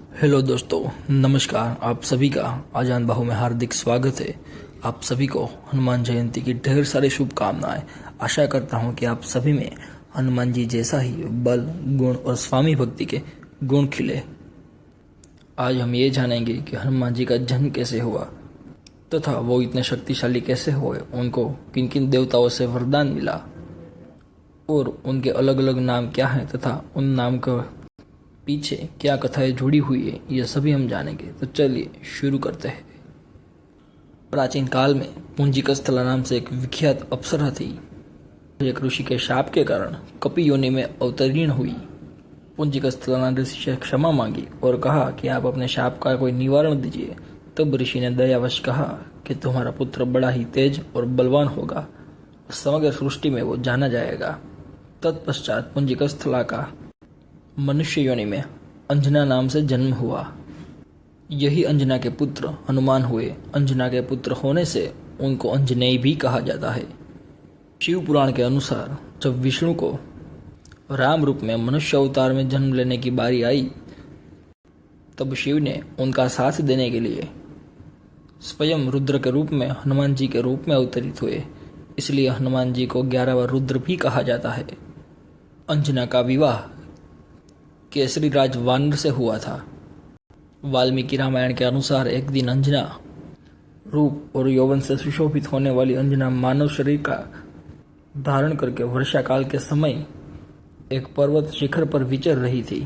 Hello दोस्तों, नमस्कार। आप सभी का आजान बाहू में हार्दिक स्वागत है। आप सभी को हनुमान जयंती की ढेर सारी शुभकामनाएं। आशा करता हूं कि आप सभी में हनुमान जी जैसा ही बल, गुण और स्वामी भक्ति के गुण खिले। आज हम ये जानेंगे कि हनुमान जी का जन्म कैसे हुआ तथा वो इतने शक्तिशाली कैसे हुए, उनको किन किन देवताओं से वरदान मिला और उनके अलग अलग नाम क्या हैं तथा उन नाम का पीछे क्या कथाएं जुड़ी हुई है, ये सभी हम जानेंगे। तो चलिए शुरू करते हैं। प्राचीन काल में पुंजिकस्थला नाम से एक विख्यात अप्सरा थी। एक ऋषि के शाप के कारण कपि योनि में अवतीर्ण हुई। पुंजिकस्थला ने ऋषि से क्षमा मांगी और कहा कि आप अपने शाप का कोई निवारण दीजिए। तब ऋषि ने दयावश कहा कि तुम्हारा पुत्र बड़ा ही तेज और बलवान होगा, समग्र सृष्टि में वो जाना जाएगा। तत्पश्चात पुंजिकस्थला का मनुष्य योनि में अंजना नाम से जन्म हुआ। यही अंजना के पुत्र हनुमान हुए। अंजना के पुत्र होने से उनको अंजनेय भी कहा जाता है। शिव पुराण के अनुसार जब विष्णु को राम रूप में मनुष्य अवतार में जन्म लेने की बारी आई, तब शिव ने उनका साथ देने के लिए स्वयं रुद्र के रूप में हनुमान जी के रूप में अवतरित हुए। इसलिए हनुमान जी को 11वां रुद्र भी कहा जाता है। अंजना का विवाह केसरी राज वानर से हुआ था। वाल्मीकि रामायण के अनुसार एक दिन अंजना, रूप और यौवन से सुशोभित होने वाली अंजना मानव शरीर का धारण करके वर्षा काल के समय एक पर्वत शिखर पर विचर रही थी।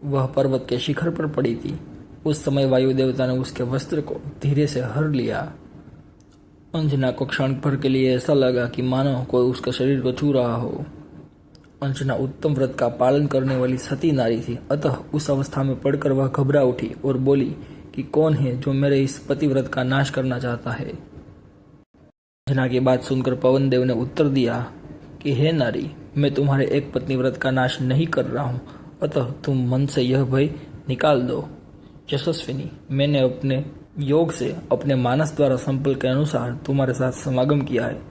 वह पर्वत के शिखर पर पड़ी थी। उस समय वायु देवता ने उसके वस्त्र को धीरे से हर लिया। अंजना को क्षण भर के लिए ऐसा लगा कि मानो कोई उसके शरीर को छू रहा हो। अंजना उत्तम व्रत का पालन करने वाली सती नारी थी, अतः उस अवस्था में पड़कर वह घबरा उठी और बोली कि कौन है जो मेरे इस पतिव्रत का नाश करना चाहता है। अंजना की बात सुनकर पवन देव ने उत्तर दिया कि हे नारी, मैं तुम्हारे एक पत्नी व्रत का नाश नहीं कर रहा हूँ, अतः तुम मन से यह भय निकाल दो। यशस्विनी, मैंने अपने योग से अपने मानस द्वारा संकल्प के अनुसार तुम्हारे साथ समागम किया है।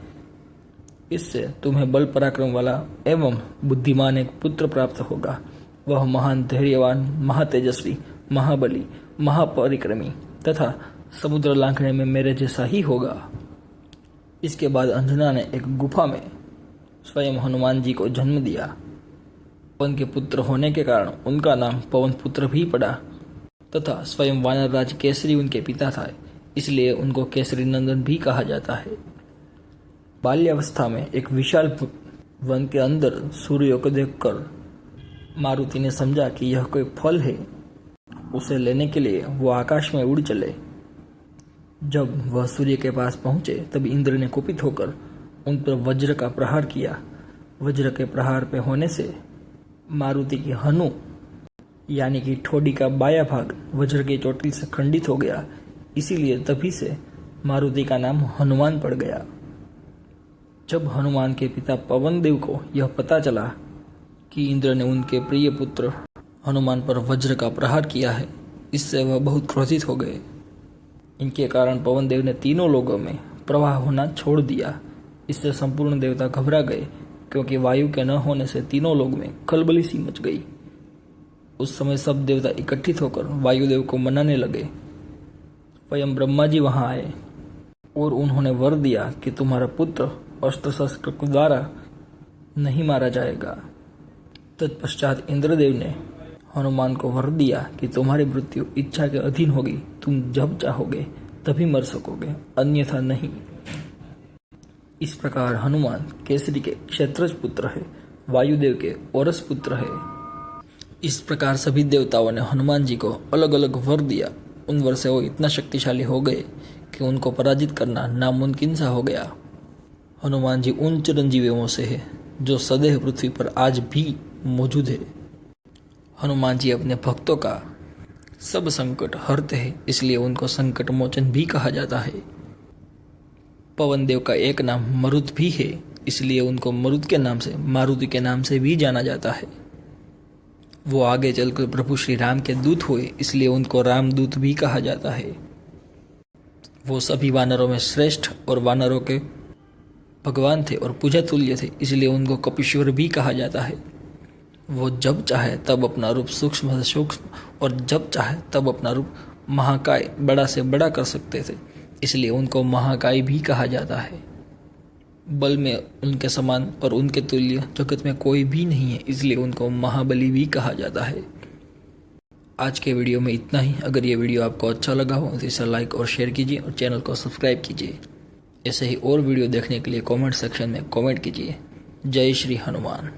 इससे तुम्हें बल पराक्रम वाला एवं बुद्धिमान एक पुत्र प्राप्त होगा। वह महान धैर्यवान, महातेजस्वी, महाबली, महापरिक्रमी तथा समुद्र लांघने में मेरे जैसा ही होगा। इसके बाद अंजना ने एक गुफा में स्वयं हनुमान जी को जन्म दिया। पवन के पुत्र होने के कारण उनका नाम पवन पुत्र भी पड़ा तथा स्वयं वानर राज केसरी उनके पिता था, इसलिए उनको केसरी नंदन भी कहा जाता है। बाल्यावस्था में एक विशाल वन के अंदर सूर्य को देखकर मारुति ने समझा कि यह कोई फल है। उसे लेने के लिए वो आकाश में उड़ चले। जब वह सूर्य के पास पहुंचे तब इंद्र ने कुपित होकर उन पर वज्र का प्रहार किया। वज्र के प्रहार पे होने से मारुति की हनु यानी कि ठोडी का बाया भाग वज्र की चोटिल से खंडित हो गया। इसीलिए तभी से मारुति का नाम हनुमान पड़ गया। जब हनुमान के पिता पवन देव को यह पता चला कि इंद्र ने उनके प्रिय पुत्र हनुमान पर वज्र का प्रहार किया है, इससे वह बहुत क्रोधित हो गए। इनके कारण पवन देव ने तीनों लोगों में प्रवाह होना छोड़ दिया। इससे संपूर्ण देवता घबरा गए, क्योंकि वायु के न होने से तीनों लोग में खलबली सी मच गई। उस समय सब देवता इकट्ठित होकर वायुदेव को मनाने लगे। स्वयं ब्रह्मा जी वहां आए और उन्होंने वर दिया कि तुम्हारा पुत्र अस्त्र शस्त्र द्वारा नहीं मारा जाएगा। तत्पश्चात इंद्रदेव ने हनुमान को वर दिया कि तुम्हारी मृत्यु इच्छा के अधीन होगी। तुम जब चाहोगे तभी मर सकोगे, अन्यथा नहीं। इस प्रकार हनुमान केसरी के क्षेत्रज पुत्र है, वायुदेव के औरस पुत्र है। इस प्रकार सभी देवताओं ने हनुमान जी को अलग अलग वर दिया। उन वर से वो इतना शक्तिशाली हो गए कि उनको पराजित करना नामुमकिन सा हो गया। हनुमान जी उन चिरंजीवियों से है जो सदैव पृथ्वी पर आज भी मौजूद है। हनुमान जी अपने भक्तों का सब संकट हरते हैं, इसलिए उनको संकट मोचन भी कहा जाता है। पवन देव का एक नाम मरुत भी है, इसलिए उनको मरुत के नाम से मारुति के नाम से भी जाना जाता है। वो आगे चलकर प्रभु श्री राम के दूत हुए, इसलिए उनको रामदूत भी कहा जाता है। वो सभी वानरों में श्रेष्ठ और वानरों के भगवान थे और पूजा तुल्य थे, इसलिए उनको कपीश्वर भी कहा जाता है। वो जब चाहे तब अपना रूप सूक्ष्म से सूक्ष्म और जब चाहे तब अपना रूप महाकाय बड़ा से बड़ा कर सकते थे, इसलिए उनको महाकाय भी कहा जाता है। बल में उनके समान और उनके तुल्य जगत में कोई भी नहीं है, इसलिए उनको महाबली भी कहा जाता है। आज के वीडियो में इतना ही। अगर ये वीडियो आपको अच्छा लगा हो तो इसे लाइक और शेयर कीजिए और चैनल को सब्सक्राइब कीजिए। ऐसे ही और वीडियो देखने के लिए कमेंट सेक्शन में कमेंट कीजिए। जय श्री हनुमान।